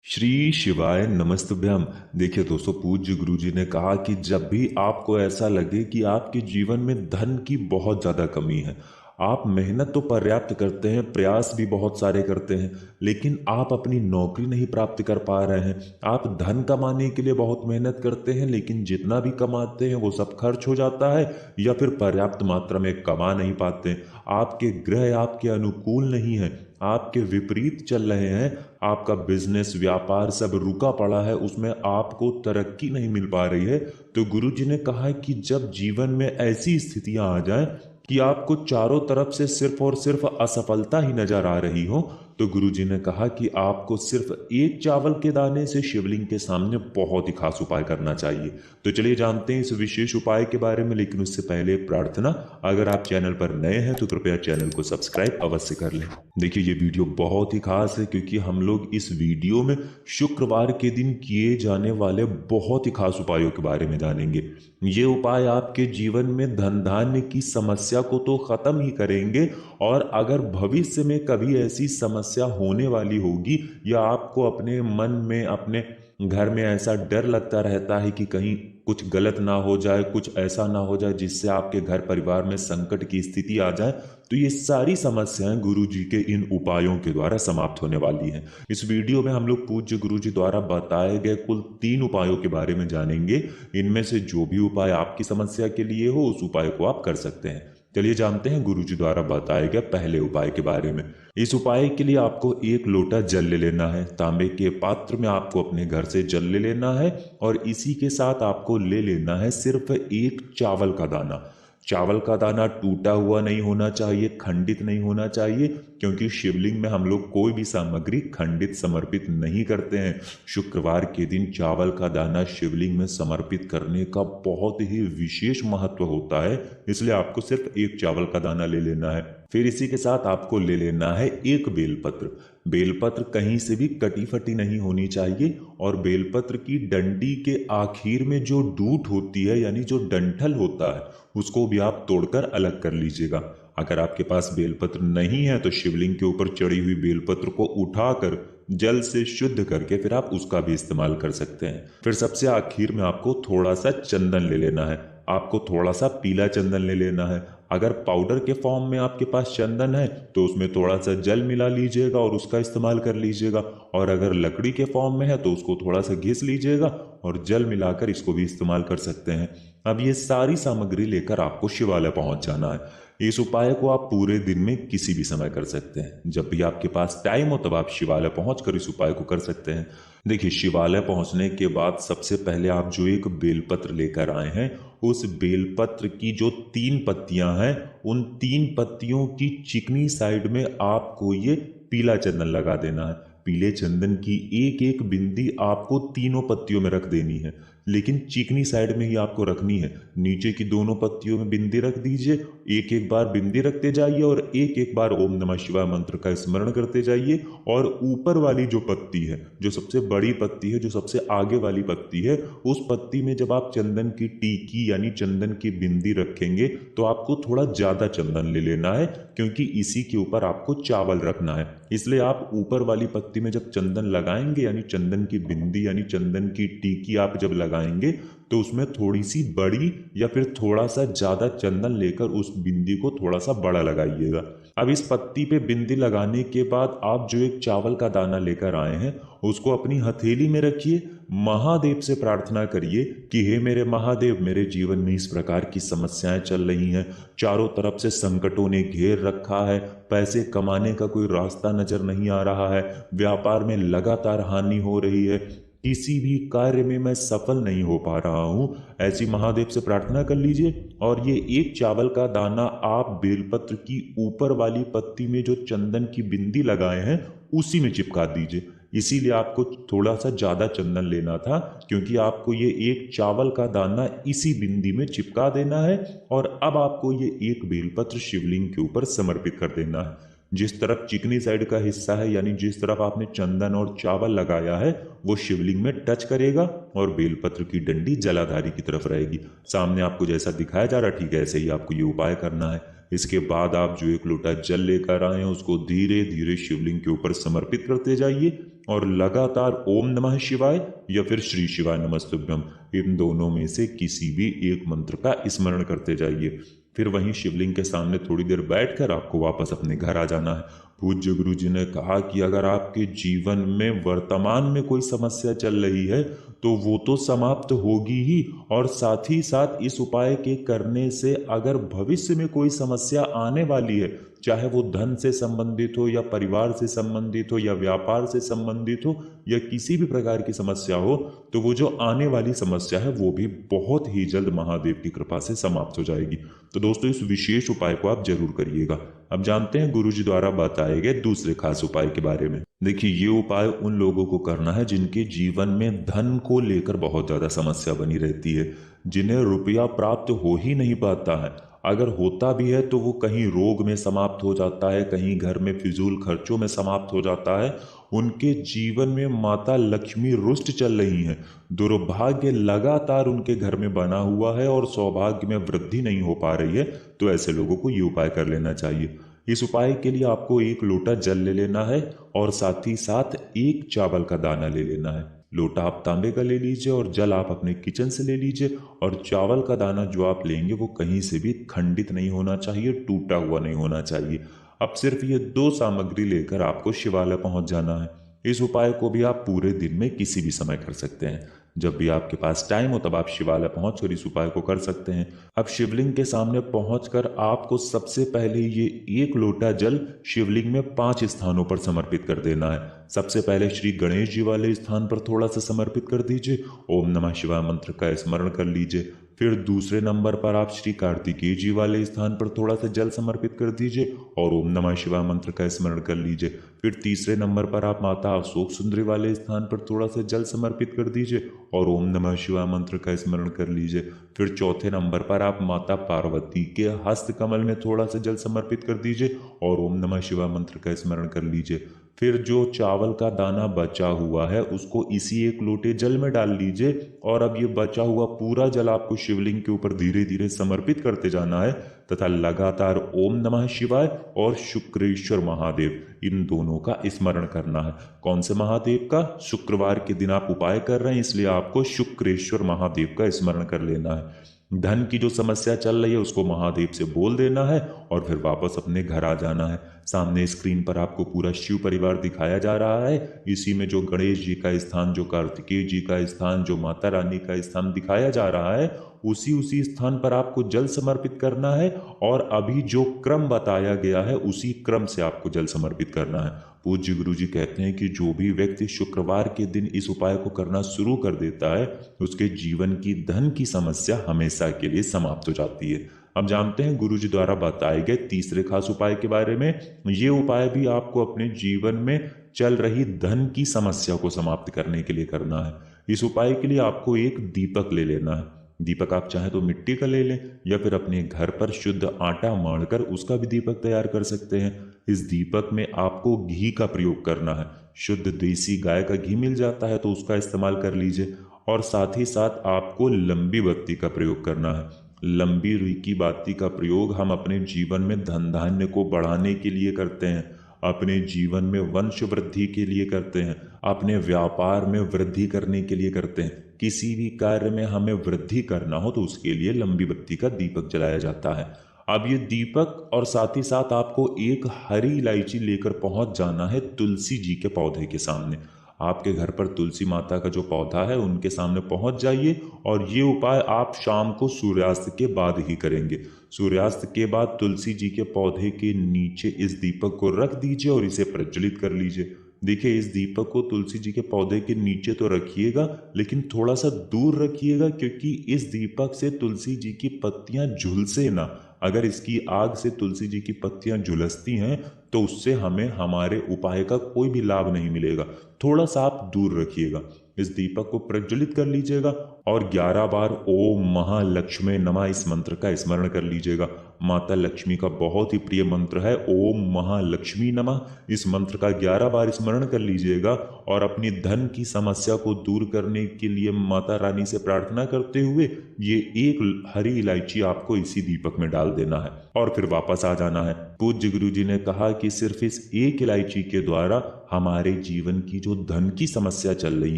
श्री शिवाय नमस्तुभ्यम। देखिए दोस्तों, पूज्य गुरुजी ने कहा कि जब भी आपको ऐसा लगे कि आपके जीवन में धन की बहुत ज़्यादा कमी है, आप मेहनत तो पर्याप्त करते हैं, प्रयास भी बहुत सारे करते हैं, लेकिन आप अपनी नौकरी नहीं प्राप्त कर पा रहे हैं। आप धन कमाने के लिए बहुत मेहनत करते हैं, लेकिन जितना भी कमाते हैं वो सब खर्च हो जाता है या फिर पर्याप्त मात्रा में कमा नहीं पाते। आपके ग्रह आपके अनुकूल नहीं है, आपके विपरीत चल रहे हैं। आपका बिजनेस व्यापार सब रुका पड़ा है, उसमें आपको तरक्की नहीं मिल पा रही है। तो गुरु जी ने कहा है कि जब जीवन में ऐसी स्थितियां आ जाएं कि आपको चारों तरफ से सिर्फ और सिर्फ असफलता ही नजर आ रही हो, तो गुरु जी ने कहा कि आपको सिर्फ एक चावल के दाने से शिवलिंग के सामने बहुत ही खास उपाय करना चाहिए। तो चलिए जानते हैं इस विशेष उपाय के बारे में, लेकिन उससे पहले प्रार्थना, अगर आप चैनल पर नए हैं तो कृपया चैनल को सब्सक्राइब अवश्य कर लें। देखिए ये वीडियो बहुत ही खास है, क्योंकि हम लोग इस वीडियो में शुक्रवार के दिन किए जाने वाले बहुत ही खास उपायों के बारे में जानेंगे। ये उपाय आपके जीवन में धन धान्य की समस्या को तो खत्म ही करेंगे, और अगर भविष्य में कभी ऐसी समस्या होने वाली होगी या आपको अपने मन में, अपने घर में ऐसा डर लगता रहता है कि कहीं कुछ गलत ना हो जाए, कुछ ऐसा ना हो जाए जिससे आपके घर परिवार में संकट की स्थिति आ जाए, तो ये सारी समस्याएं गुरु जी के इन उपायों के द्वारा समाप्त होने वाली हैं। इस वीडियो में हम लोग पूज्य गुरु जी द्वारा बताए गए कुल 3 उपायों के बारे में जानेंगे। इनमें से जो भी उपाय आपकी समस्या के लिए हो, उस उपाय को आप कर सकते हैं। चलिए जानते हैं गुरु जी द्वारा बताए गए पहले उपाय के बारे में। इस उपाय के लिए आपको 1 लोटा जल ले लेना है। तांबे के पात्र में आपको अपने घर से जल ले लेना है, और इसी के साथ आपको ले लेना है सिर्फ 1 चावल का दाना। चावल का दाना टूटा हुआ नहीं होना चाहिए, खंडित नहीं होना चाहिए, क्योंकि शिवलिंग में हम लोग कोई भी सामग्री खंडित समर्पित नहीं करते हैं। शुक्रवार के दिन चावल का दाना शिवलिंग में समर्पित करने का बहुत ही विशेष महत्व होता है, इसलिए आपको सिर्फ 1 चावल का दाना ले लेना है। फिर इसी के साथ आपको ले लेना है 1 बेलपत्र। बेलपत्र कहीं से भी कटी फटी नहीं होनी चाहिए, और बेलपत्र की डंडी के आखिर में जो डूट होती है, यानी जो डंठल होता है, उसको भी आप तोड़कर अलग कर लीजिएगा। अगर आपके पास बेलपत्र नहीं है तो शिवलिंग के ऊपर चढ़ी हुई बेलपत्र को उठाकर जल से शुद्ध करके फिर आप उसका भी इस्तेमाल कर सकते हैं। फिर सबसे आखिर में आपको थोड़ा सा चंदन ले लेना है। आपको थोड़ा सा पीला चंदन ले लेना है। अगर पाउडर के फॉर्म में आपके पास चंदन है तो उसमें थोड़ा सा जल मिला लीजिएगा और उसका इस्तेमाल कर लीजिएगा, और अगर लकड़ी के फॉर्म में है तो उसको थोड़ा सा घिस लीजिएगा और जल मिलाकर इसको भी इस्तेमाल कर सकते हैं। अब ये सारी सामग्री लेकर आपको शिवालय पहुंच जाना है। इस उपाय को आप पूरे दिन में किसी भी समय कर सकते हैं। जब भी आपके पास टाइम हो तब आप शिवालय पहुंचकर इस उपाय को कर सकते हैं। देखिए, शिवालय पहुंचने के बाद सबसे पहले आप जो 1 बेलपत्र लेकर आए हैं, उस बेलपत्र की जो 3 पत्तियां हैं, उन 3 पत्तियों की चिकनी साइड में आपको ये पीला चंदन लगा देना है। पीले चंदन की एक एक बिंदी आपको तीनों पत्तियों में रख देनी है, लेकिन चिकनी साइड में ही आपको रखनी है। नीचे की दोनों पत्तियों में बिंदी रख दीजिए, एक एक बार बिंदी रखते जाइए और एक एक बार ओम नमः शिवाय मंत्र का स्मरण करते जाइए। और ऊपर वाली जो पत्ती है, जो सबसे बड़ी पत्ती है, जो सबसे आगे वाली पत्ती है, उस पत्ती में जब आप चंदन की टीकी यानी चंदन की बिंदी रखेंगे तो आपको थोड़ा ज्यादा चंदन ले लेना है, क्योंकि इसी के ऊपर आपको चावल रखना है। इसलिए आप ऊपर वाली पत्ती में जब चंदन लगाएंगे, यानी चंदन की बिंदी यानी चंदन की टीकी आप जब लगाएंगे, तो उसमें थोड़ी सी बड़ी या फिर थोड़ा सा ज्यादा चंदन लेकर उस बिंदी को थोड़ा सा बड़ा लगाइएगा। अब इस पत्ती पे बिंदी लगाने के बाद आप जो 1 चावल का दाना लेकर आए हैं, उसको अपनी हथेली में रखिए। महादेव से प्रार्थना करिए कि हे मेरे महादेव, मेरे जीवन में इस प्रकार की समस्याएं चल रही हैं, चारों तरफ से संकटों ने घेर रखा है, पैसे कमाने का कोई रास्ता नजर नहीं आ रहा है, व्यापार में लगातार हानि हो रही है, किसी भी कार्य में मैं सफल नहीं हो पा रहा हूं। ऐसी महादेव से प्रार्थना कर लीजिए, और ये 1 चावल का दाना आप बेलपत्र की ऊपर वाली पत्ती में जो चंदन की बिंदी लगाए हैं उसी में चिपका दीजिए। इसीलिए आपको थोड़ा सा ज्यादा चंदन लेना था, क्योंकि आपको ये 1 चावल का दाना इसी बिंदी में चिपका देना है, और अब आपको ये 1 बेलपत्र शिवलिंग के ऊपर समर्पित कर देना है। जिस तरफ चिकनी साइड का हिस्सा है, यानी जिस तरफ आपने चंदन और चावल लगाया है, वो शिवलिंग में टच करेगा और बेलपत्र की डंडी जलाधारी की तरफ रहेगी। सामने आपको जैसा दिखाया जा रहा है, ठीक है ऐसे ही आपको ये उपाय करना है। इसके बाद आप जो एक लोटा जल लेकर आए हैं उसको धीरे धीरे शिवलिंग के ऊपर समर्पित करते जाइए और लगातार ओम नमः शिवाय या फिर श्री शिवाय नमस्तुभ्यम इन दोनों में से किसी भी एक मंत्र का स्मरण करते जाइए। फिर वहीं शिवलिंग के सामने थोड़ी देर बैठकर आपको वापस अपने घर आ जाना है। पूज्य गुरु जी ने कहा कि अगर आपके जीवन में वर्तमान में कोई समस्या चल रही है तो वो तो समाप्त होगी ही, और साथ ही साथ इस उपाय के करने से अगर भविष्य में कोई समस्या आने वाली है, चाहे वो धन से संबंधित हो या परिवार से संबंधित हो या व्यापार से संबंधित हो या किसी भी प्रकार की समस्या हो, तो वो जो आने वाली समस्या है वो भी बहुत ही जल्द महादेव की कृपा से समाप्त हो जाएगी। तो दोस्तों इस विशेष उपाय को आप जरूर करिएगा। अब जानते हैं गुरु जी द्वारा बताए गए दूसरे खास उपाय के बारे में। देखिए, ये उपाय उन लोगों को करना है जिनके जीवन में धन को लेकर बहुत ज्यादा समस्या बनी रहती है, जिन्हें रुपया प्राप्त हो ही नहीं पाता है, अगर होता भी है तो वो कहीं रोग में समाप्त हो जाता है, कहीं घर में फिजूल खर्चों में समाप्त हो जाता है, उनके जीवन में माता लक्ष्मी रुष्ट चल रही हैं, दुर्भाग्य लगातार उनके घर में बना हुआ है और सौभाग्य में वृद्धि नहीं हो पा रही है, तो ऐसे लोगों को ये उपाय कर लेना चाहिए। इस उपाय के लिए आपको एक लोटा जल ले लेना है और साथ ही साथ एक चावल का दाना ले लेना है। लोटा आप तांबे का ले लीजिए और जल आप अपने किचन से ले लीजिए, और चावल का दाना जो आप लेंगे वो कहीं से भी खंडित नहीं होना चाहिए, टूटा हुआ नहीं होना चाहिए। अब सिर्फ ये दो सामग्री लेकर आपको शिवालय पहुंच जाना है। इस उपाय को भी आप पूरे दिन में किसी भी समय कर सकते हैं, जब भी आपके पास टाइम हो तब आप शिवालय पहुंचकर इस उपाय को कर सकते हैं। अब शिवलिंग के सामने पहुंचकर आपको सबसे पहले ये एक लोटा जल शिवलिंग में 5 स्थानों पर समर्पित कर देना है। सबसे पहले श्री गणेश जी वाले स्थान पर थोड़ा सा समर्पित कर दीजिए, ओम नमः शिवाय मंत्र का स्मरण कर लीजिए। फिर दूसरे नंबर पर आप श्री कार्तिकेय जी वाले स्थान पर थोड़ा सा जल समर्पित कर दीजिए और ओम नमः शिवाय मंत्र का स्मरण कर लीजिए। फिर तीसरे नंबर पर आप माता अशोक सुंदरी वाले स्थान पर थोड़ा सा जल समर्पित कर दीजिए और ओम नमः शिवाय मंत्र का स्मरण कर लीजिए। फिर चौथे नंबर पर आप माता पार्वती के हस्त कमल में थोड़ा सा जल समर्पित कर दीजिए और ओम नमः शिवाय मंत्र का स्मरण कर लीजिए। फिर जो चावल का दाना बचा हुआ है उसको इसी एक लोटे जल में डाल लीजिए, और अब ये बचा हुआ पूरा जल आपको शिवलिंग के ऊपर धीरे धीरे समर्पित करते जाना है तथा लगातार ओम नमः शिवाय और शुक्रेश्वर महादेव इन दोनों का स्मरण करना है। कौन से महादेव का? शुक्रवार के दिन आप उपाय कर रहे हैं इसलिए आपको शुक्रेश्वर महादेव का स्मरण कर लेना है। धन की जो समस्या चल रही है उसको महादेव से बोल देना है और फिर वापस अपने घर आ जाना है। सामने स्क्रीन पर आपको पूरा शिव परिवार दिखाया जा रहा है, इसी में जो गणेश जी का स्थान, जो कार्तिकेय जी का स्थान, जो माता रानी का स्थान दिखाया जा रहा है, उसी स्थान पर आपको जल समर्पित करना है और अभी जो क्रम बताया गया है उसी क्रम से आपको जल समर्पित करना है। पूज्य गुरु जी कहते हैं कि जो भी व्यक्ति शुक्रवार के दिन इस उपाय को करना शुरू कर देता है उसके जीवन की धन की समस्या हमेशा के लिए समाप्त हो जाती है। अब जानते हैं गुरु जी द्वारा बताए गए तीसरे खास उपाय के बारे में। ये उपाय भी आपको अपने जीवन में चल रही धन की समस्या को समाप्त करने के लिए करना है। इस उपाय के लिए आपको एक दीपक ले लेना है। दीपक आप चाहे तो मिट्टी का ले लें या फिर अपने घर पर शुद्ध आटा माड़कर उसका भी दीपक तैयार कर सकते हैं। इस दीपक में आपको घी का प्रयोग करना है। शुद्ध देसी गाय का घी मिल जाता है तो उसका इस्तेमाल कर लीजिए, और साथ ही साथ आपको लंबी बत्ती का प्रयोग करना है। लंबी रुई की बाती का प्रयोग हम अपने जीवन में धन धान्य को बढ़ाने के लिए करते हैं, अपने जीवन में वंश वृद्धि के लिए करते हैं, अपने व्यापार में वृद्धि करने के लिए करते हैं। किसी भी कार्य में हमें वृद्धि करना हो तो उसके लिए लंबी बत्ती का दीपक जलाया जाता है। अब ये दीपक और साथ ही साथ आपको एक हरी इलायची लेकर पहुंच जाना है तुलसी जी के पौधे के सामने। आपके घर पर तुलसी माता का जो पौधा है उनके सामने पहुंच जाइए, और ये उपाय आप शाम को सूर्यास्त के बाद ही करेंगे। सूर्यास्त के बाद तुलसी जी के पौधे के नीचे इस दीपक को रख दीजिए और इसे प्रज्वलित कर लीजिए। देखिए, इस दीपक को तुलसी जी के पौधे के नीचे तो रखिएगा लेकिन थोड़ा सा दूर रखिएगा, क्योंकि इस दीपक से तुलसी जी की पत्तियां झुलसे ना। अगर इसकी आग से तुलसी जी की पत्तियां झुलसती हैं तो उससे हमें हमारे उपाय का कोई भी लाभ नहीं मिलेगा। थोड़ा सा आप दूर रखिएगा। इस दीपक को प्रज्वलित कर लीजिएगा और 11 बार ओम महालक्ष्मी नमः इस मंत्र का स्मरण कर लीजिएगा। माता लक्ष्मी का बहुत ही प्रिय मंत्र है ओम महालक्ष्मी नमः। इस मंत्र का 11 बार स्मरण कर लीजिएगा और अपनी धन की समस्या को दूर करने के लिए माता रानी से प्रार्थना करते हुए ये एक हरी इलायची आपको इसी दीपक में डाल देना है और फिर वापस आ जाना है। पूज्य गुरु जी ने कहा कि सिर्फ इस एक इलायची के द्वारा हमारे जीवन की जो धन की समस्या चल रही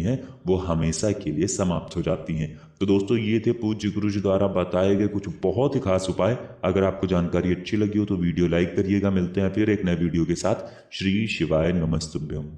है वो हमेशा के लिए समाप्त हो जाती हैं। तो दोस्तों ये थे पूज्य गुरु जी द्वारा बताए गए कुछ बहुत ही खास उपाय। अगर आपको जानकारी अच्छी लगी हो तो वीडियो लाइक करिएगा। मिलते हैं फिर एक नए वीडियो के साथ। श्री शिवाय नमस्तुभ्यम।